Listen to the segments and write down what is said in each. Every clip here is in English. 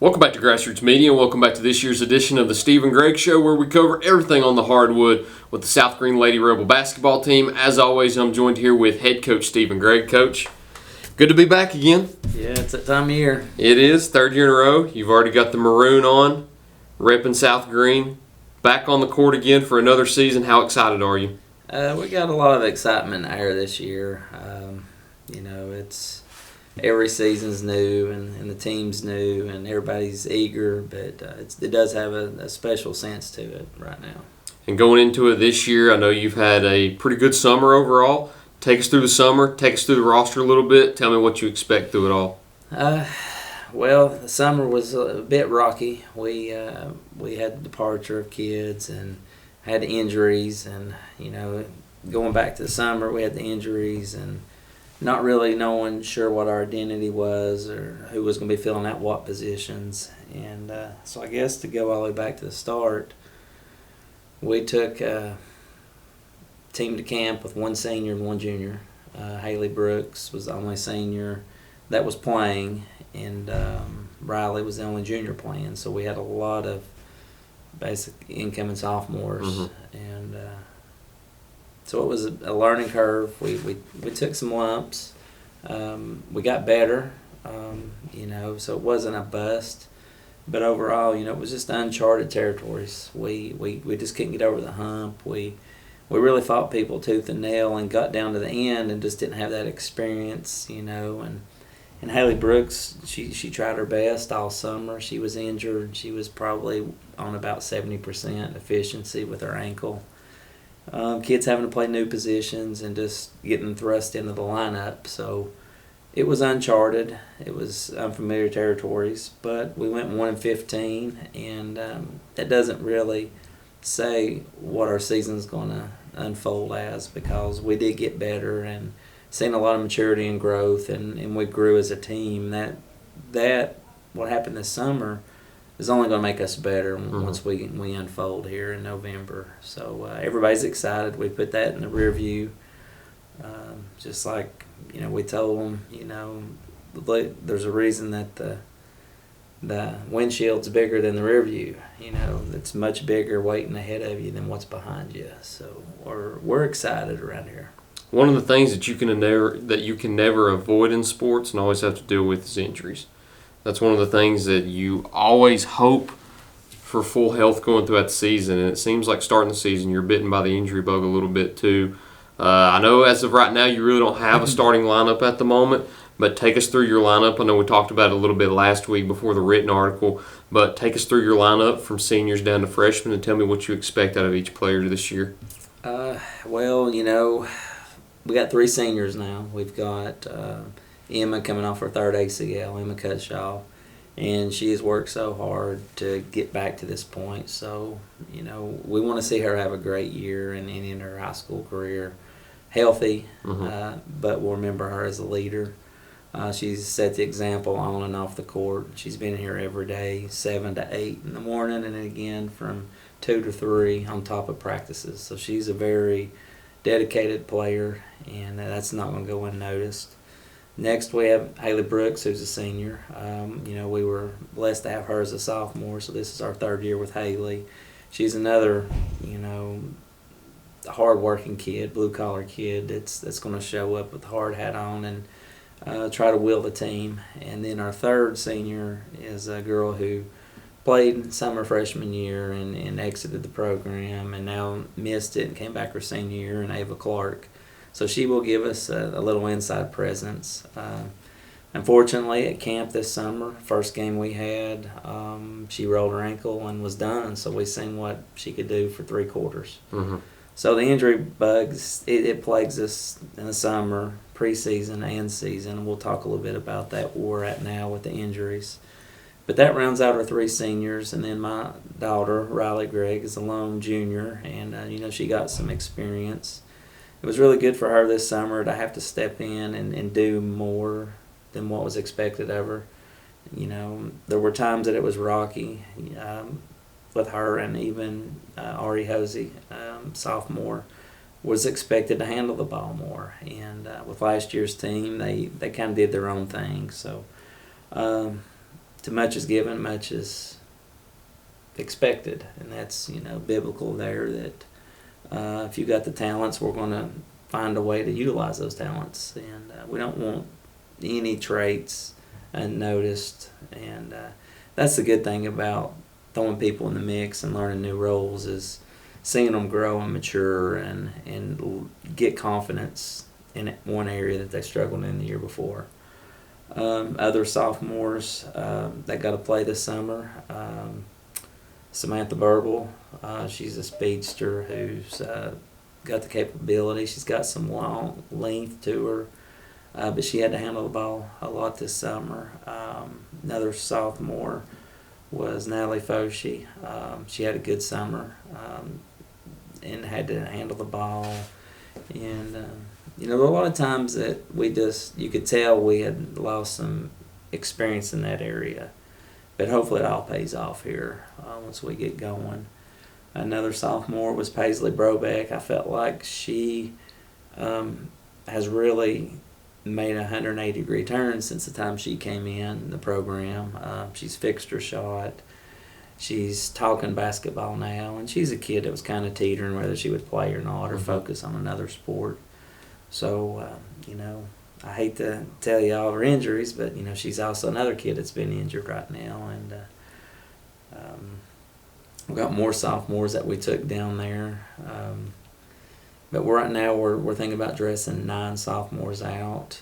Welcome back to Grassroots Media. Welcome back to this year's edition of the Stephen Gregg Show, where we cover everything on the hardwood with the South Greene Lady Rebel basketball team. As always, I'm joined here with head coach Stephen Gregg. Coach, good to be back again. Yeah, it's that time of year. It is, third year in a row. You've already got the maroon on, repping South Greene. Back on the court again for another season. How excited are you? We got a lot of excitement in the air this year. It's every season's new and the team's new and everybody's eager, but it does have a special sense to it right now. And going into it this year, I know you've had a pretty good summer overall. Take us through the summer. Take us through the roster a little bit. Tell me what you expect through it all. Well, the summer was a bit rocky. We had the departure of kids and had injuries, and going back to the summer, we had the injuries and not really knowing sure what our identity was or who was going to be filling out what positions. And so I guess to go all the way back to the start, we took team to camp with one senior and one junior. Haley Brooks was the only senior that was playing, and Riley was the only junior playing. So we had a lot of basic incoming sophomores. Mm-hmm. And so it was a learning curve. We took some lumps. We got better, so it wasn't a bust. But overall, it was just uncharted territories. We just couldn't get over the hump. We really fought people tooth and nail and got down to the end and just didn't have that experience, And Haley Brooks, she tried her best all summer. She was injured. She was probably on about 70% efficiency with her ankle. Kids having to play new positions and just getting thrust into the lineup. So it was uncharted. It was unfamiliar territories. But we went 1-15, and that doesn't really say what our season's going to unfold as, because we did get better and seen a lot of maturity and growth, and we grew as a team. That what happened this summer is only going to make us better once we unfold here in November. So everybody's excited. We put that in the rear view. Just like, we told them, there's a reason that the windshield's bigger than the rear view. It's much bigger waiting ahead of you than what's behind you. So we're excited around here. One of the things that you can never avoid in sports and always have to deal with is injuries. That's one of the things that you always hope for full health going throughout the season, and it seems like starting the season you're bitten by the injury bug a little bit too. I know as of right now you really don't have a starting lineup at the moment, but take us through your lineup. I know we talked about it a little bit last week before the written article, but take us through your lineup from seniors down to freshmen and tell me what you expect out of each player this year. We got 3 seniors now. We've got Emma coming off her 3rd ACL, Emma Cutshaw, and she has worked so hard to get back to this point. So, we want to see her have a great year and end her high school career healthy, but we'll remember her as a leader. She's set the example on and off the court. She's been here every day, 7 to 8 in the morning, and then again from 2 to 3 on top of practices. So she's a very dedicated player, and that's not going to go unnoticed. Next, we have Haley Brooks, who's a senior. We were blessed to have her as a sophomore, so this is our 3rd year with Haley. She's another, hard-working kid, blue-collar kid that's going to show up with the hard hat on and try to will the team. And then our 3rd senior is a girl who played summer freshman year and exited the program and now missed it and came back her senior year, and Ava Clark. So she will give us a little inside presence. Unfortunately, at camp this summer, first game we had, she rolled her ankle and was done. So we seen what she could do for 3 quarters. Mm-hmm. So the injury bugs, it plagues us in the summer, preseason and season. We'll talk a little bit about that where we're at now with the injuries. But that rounds out our 3 seniors, and then my daughter, Riley Gregg, is a lone junior, and she got some experience. It was really good for her this summer to have to step in and do more than what was expected of her. There were times that it was rocky with her, and even Ari Hosey, sophomore, was expected to handle the ball more. And with last year's team, they kind of did their own thing. So to much is given, much is expected, and that's biblical there. That if you got the talents, we're going to find a way to utilize those talents, and we don't want any traits unnoticed. And that's the good thing about throwing people in the mix and learning new roles, is seeing them grow and mature and get confidence in one area that they struggled in the year before. Other sophomores that got to play this summer, Samantha Burble, she's a speedster who's got the capability. She's got some long length to her, but she had to handle the ball a lot this summer. Another sophomore was Natalie Foshee. She had a good summer and had to handle the ball. And there were a lot of times that you could tell we had lost some experience in that area. But hopefully it all pays off here once we get going. Another sophomore was Paisley Brobeck. I felt like she has really made a 180-degree turn since the time she came in the program. She's fixed her shot. She's talking basketball now, and she's a kid that was kind of teetering whether she would play or not, or focus on another sport. So, I hate to tell you all her injuries, but, she's also another kid that's been injured right now. And we've got more sophomores that we took down there. But right now we're thinking about dressing 9 sophomores out,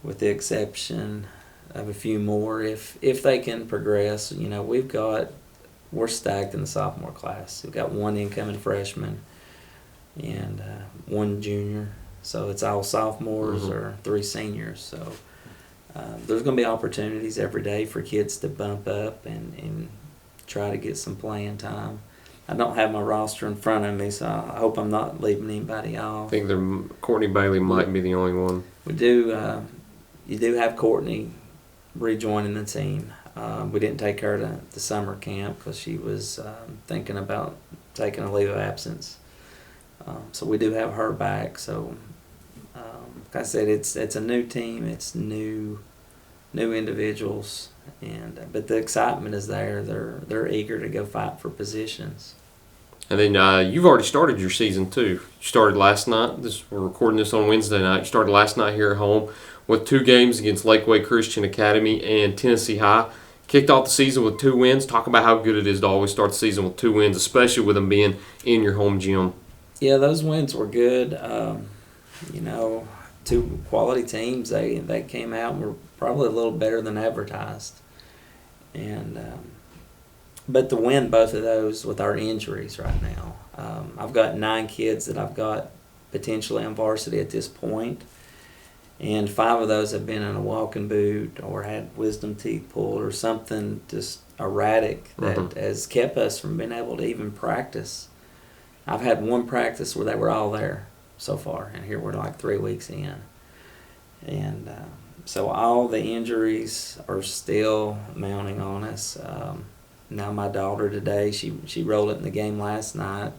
with the exception of a few more. If they can progress, we're stacked in the sophomore class. We've got 1 incoming freshman and 1 junior. So it's all sophomores or 3 seniors. So there's going to be opportunities every day for kids to bump up and try to get some playing time. I don't have my roster in front of me, so I hope I'm not leaving anybody off. I think Courtney Bailey might be the only one. We do. You do have Courtney rejoining the team. We didn't take her to the summer camp because she was thinking about taking a leave of absence. So we do have her back. So, like I said, it's a new team. It's new individuals, but the excitement is there. They're eager to go fight for positions. And then you've already started your season too. You started last night. We're recording this on Wednesday night. You started last night here at home with 2 games against Lakeway Christian Academy and Tennessee High. Kicked off the season with 2 wins. Talk about how good it is to always start the season with 2 wins, especially with them being in your home gym. Yeah, those wins were good. 2 quality teams. They came out and were probably a little better than advertised. And but to win both of those with our injuries right now, I've got 9 kids that I've got potentially on varsity at this point, and 5 of those have been in a walking boot or had wisdom teeth pulled or something just erratic that has kept us from being able to even practice. I've had 1 practice where they were all there so far, and here we're like 3 weeks in. And so all the injuries are still mounting on us. Now my daughter today, she rolled it in the game last night,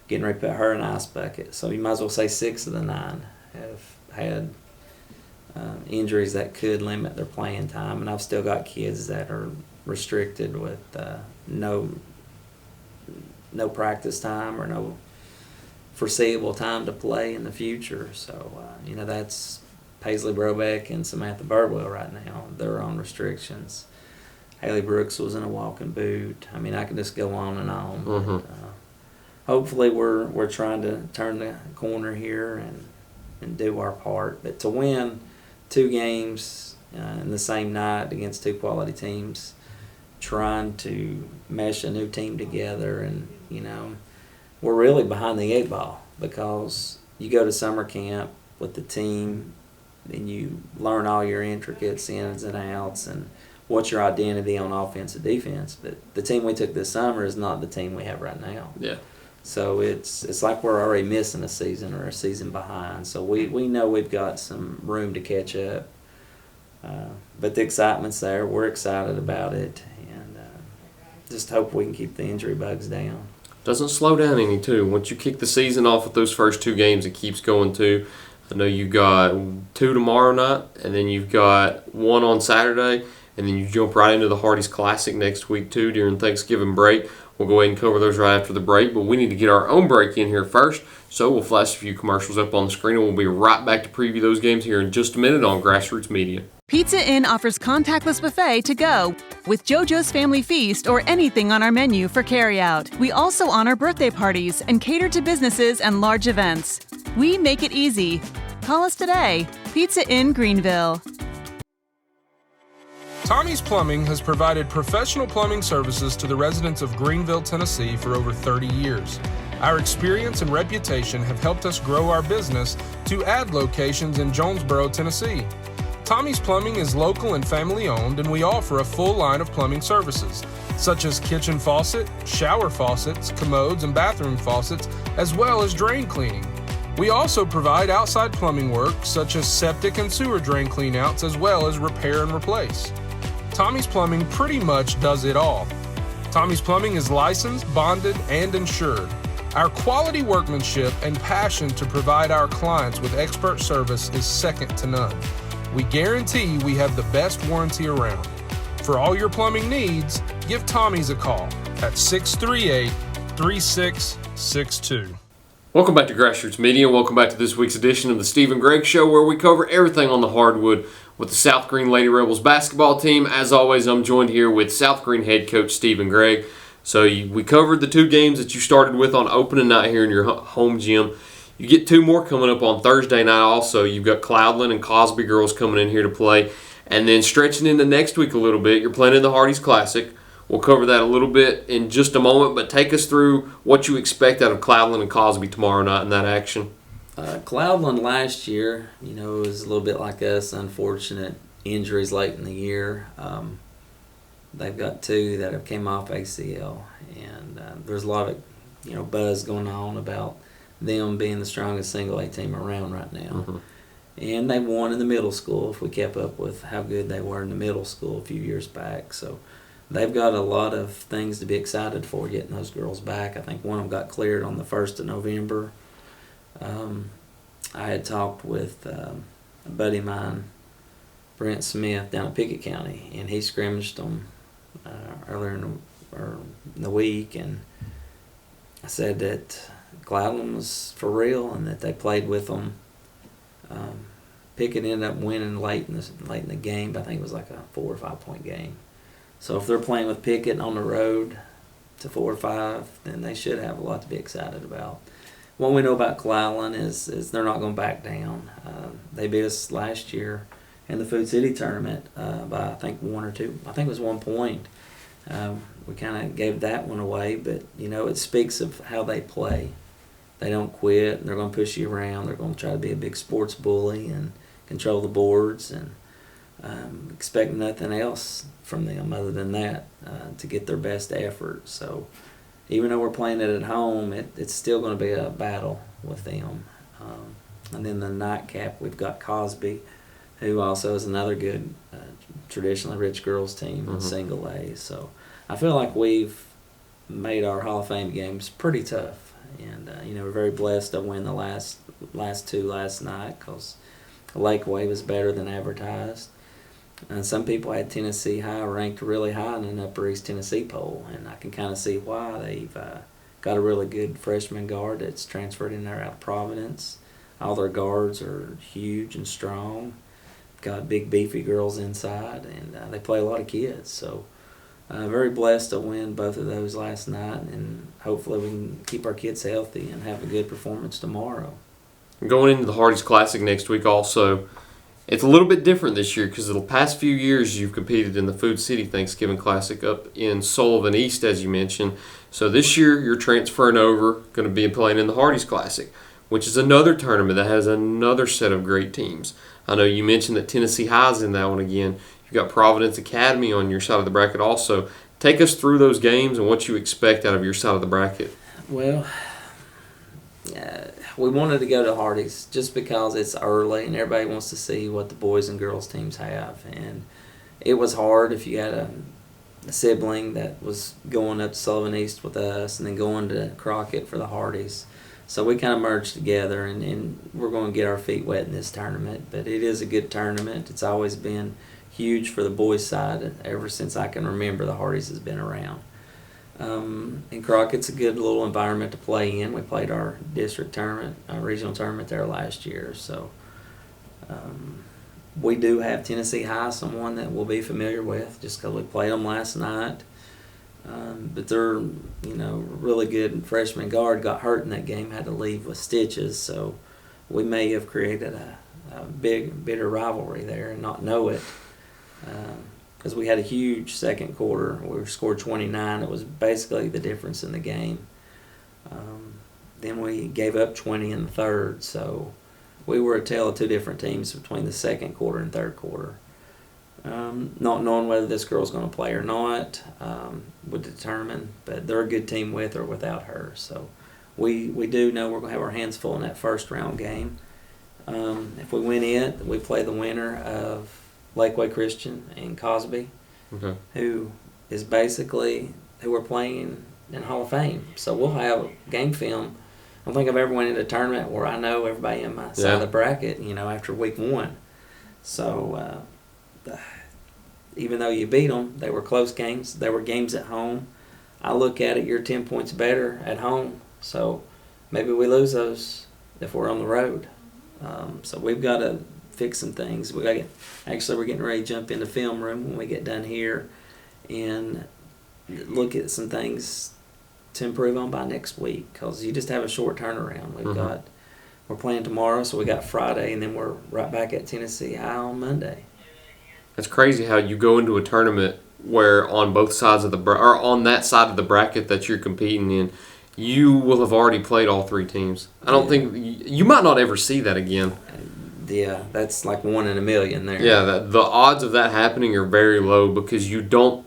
getting ready to put her in an ice bucket. So you might as well say 6 of the 9 have had injuries that could limit their playing time. And I've still got kids that are restricted with no practice time or no foreseeable time to play in the future. So, that's Paisley Brobeck and Samantha Birdwell right now. They're on restrictions. Haley Brooks was in a walking boot. I mean, I can just go on and on. But, hopefully we're trying to turn the corner here and do our part. But to win 2 games in the same night against 2 quality teams, trying to mesh a new team together, and we're really behind the 8 ball because you go to summer camp with the team and you learn all your intricates ins and outs and what's your identity on offense and defense. But the team we took this summer is not the team we have right now. Yeah. So it's like we're already missing a season or a season behind. So we know we've got some room to catch up. But the excitement's there. We're excited about it, and just hope we can keep the injury bugs down. Doesn't slow down any too. Once you kick the season off with those first 2 games, it keeps going too. I know you've got 2 tomorrow night, and then you've got 1 on Saturday, and then you jump right into the Hardee's Classic next week too during Thanksgiving break. We'll go ahead and cover those right after the break, but we need to get our own break in here first, so we'll flash a few commercials up on the screen, and we'll be right back to preview those games here in just a minute on Grassroots Media. Pizza Inn offers contactless buffet to go with JoJo's Family Feast or anything on our menu for carryout. We also honor birthday parties and cater to businesses and large events. We make it easy. Call us today. Pizza Inn Greenville. Tommy's Plumbing has provided professional plumbing services to the residents of Greenville, Tennessee for over 30 years. Our experience and reputation have helped us grow our business to add locations in Jonesboro, Tennessee. Tommy's Plumbing is local and family owned, and we offer a full line of plumbing services, such as kitchen faucet, shower faucets, commodes, and bathroom faucets, as well as drain cleaning. We also provide outside plumbing work, such as septic and sewer drain cleanouts, as well as repair and replace. Tommy's Plumbing pretty much does it all. Tommy's Plumbing is licensed, bonded, and insured. Our quality workmanship and passion to provide our clients with expert service is second to none. We guarantee we have the best warranty around. For all your plumbing needs, give Tommy's a call at 638-3662. Welcome back to Grassroots Media. Welcome back to this week's edition of the Stephen Gregg Show, where we cover everything on the hardwood with the South Greene Lady Rebels basketball team. As always, I'm joined here with South Greene head coach Stephen Gregg. So we covered the 2 games that you started with on opening night here in your home gym. You get 2 more coming up on Thursday night also. You've got Cloudland and Cosby girls coming in here to play. And then stretching into next week a little bit, you're playing in the Hardee's Classic. We'll cover that a little bit in just a moment, but take us through what you expect out of Cloudland and Cosby tomorrow night in that action. Cloudland last year, was a little bit like us, unfortunate injuries late in the year. They've got 2 that have came off ACL, and there's a lot of buzz going on about them being the strongest single A team around right now. Mm-hmm. And they won in the middle school if we kept up with how good they were in the middle school a few years back. So they've got a lot of things to be excited for getting those girls back. I think one of them got cleared on the 1st of November. I had talked with a buddy of mine, Brent Smith, down in Pickett County, and he scrimmaged them earlier in the week, and I said that Cloudland was for real and that they played with them. Pickett ended up winning late in the game, but I think it was like a 4 or 5 point game. So if they're playing with Pickett on the road to 4 or 5, then they should have a lot to be excited about. What we know about Cloudland is they're not going to back down. They beat us last year in the Food City tournament by I think 1 or 2. I think it was 1 point. We kind of gave that one away, but it speaks of how they play. They don't quit. They're going to push you around. They're going to try to be a big sports bully and control the boards, and expect nothing else from them other than that to get their best effort. So even though we're playing it at home, it's still going to be a battle with them. And then the nightcap, we've got Cosby, who also is another good traditionally rich girls team in single A. So I feel like we've made our Hall of Fame games pretty tough. And, we're very blessed to win the last 2 last night because Lakeway was better than advertised. And some people had Tennessee High ranked really high in an Upper East Tennessee poll, and I can kind of see why. They've got a really good freshman guard that's transferred in there out of Providence. All their guards are huge and strong. Got big beefy girls inside, and they play a lot of kids. So very blessed to win both of those last night, and hopefully we can keep our kids healthy and have a good performance tomorrow. Going into the Hardee's Classic next week also, it's a little bit different this year because the past few years you've competed in the Food City Thanksgiving Classic up in Sullivan East, as you mentioned. So this year you're transferring over, going to be playing in the Hardee's Classic, which is another tournament that has another set of great teams. I know you mentioned that Tennessee High's in that one again. You've got Providence Academy on your side of the bracket also. Take us through those games and what you expect out of your side of the bracket. Well, we wanted to go to Hardee's just because it's early and everybody wants to see what the boys and girls teams have. And it was hard if you had a sibling that was going up to Sullivan East with us and then going to Crockett for the Hardee's. So we kind of merged together, and we're going to get our feet wet in this tournament. But it is a good tournament. It's always been huge for the boys' side ever since I can remember. The Hardys has been around. And Crockett's a good little environment to play in. We played our district tournament, our regional tournament there last year. So we do have Tennessee High, someone that we'll be familiar with, just because we played them last night. But they're, really good freshman guard got hurt in that game, had to leave with stitches. So we may have created a big, bitter rivalry there and not know it. Because we had a huge second quarter. We scored 29. It was basically the difference in the game. Then we gave up 20 in the third. So we were a tale of two different teams between the second quarter and third quarter. Not knowing whether this girl's going to play or not would determine. But they're a good team with or without her. So we do know we're going to have our hands full in that first round game. If we win it, we play the winner of Lakeway Christian and Cosby, who is basically who we're playing in Hall of Fame. So we'll have game film. I don't think I've ever went into a tournament where I know everybody in my side of the bracket, after week one. So even though you beat them, they were close games. They were games at home. I look at it, you're 10 points better at home. So maybe we lose those if we're on the road. So we've got to fix some things. We're getting ready to jump in the film room when we get done here and look at some things to improve on by next week, because you just have a short turnaround. We're playing tomorrow, so we got Friday, and then we're right back at Tennessee High on Monday. It's crazy how you go into a tournament where on both sides of or on that side of the bracket that you're competing in, you will have already played all three teams. I don't think you might not ever see that again. Yeah, that's like 1 in a million there. Yeah, the odds of that happening are very low because you don't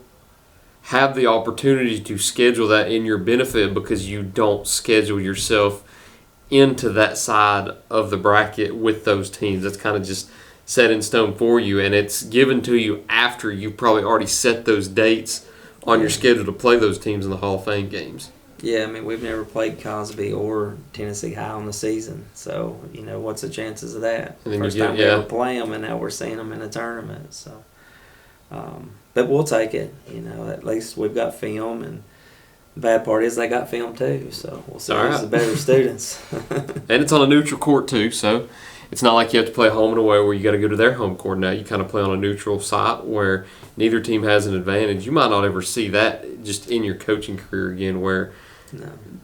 have the opportunity to schedule that in your benefit, because you don't schedule yourself into that side of the bracket with those teams. That's kind of just set in stone for you, and it's given to you after you've probably already set those dates on your schedule to play those teams in the Hall of Fame games. Yeah, we've never played Cosby or Tennessee High on the season, so, what's the chances of that? First time we ever play them, and now we're seeing them in a tournament. So, but we'll take it. At least we've got film, and the bad part is they got film too, so we'll see who's the better students. And it's on a neutral court too, so it's not like you have to play home and away where you got to go to their home court. Now you kind of play on a neutral site where neither team has an advantage. You might not ever see that just in your coaching career again, where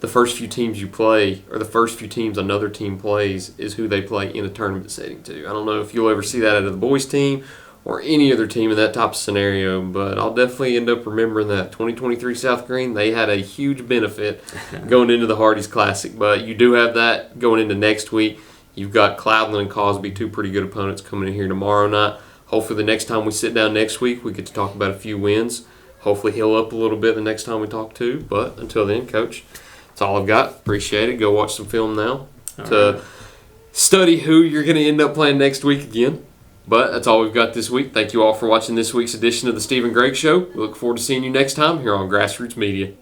the first few teams you play, or the first few teams another team plays, is who they play in a tournament setting too. I don't know if you'll ever see that out of the boys team or any other team in that type of scenario, but I'll definitely end up remembering that. 2023 South Greene, they had a huge benefit going into the Hardy's Classic, but you do have that going into next week. You've got Cloudland and Cosby, two pretty good opponents coming in here tomorrow night. Hopefully the next time we sit down next week, we get to talk about a few wins. Hopefully heal up a little bit the next time we talk too. But until then, Coach, that's all I've got. Appreciate it. Go watch some film now to study who you're going to end up playing next week again. But that's all we've got this week. Thank you all for watching this week's edition of the Stephen Gregg Show. We look forward to seeing you next time here on Grassroots Media.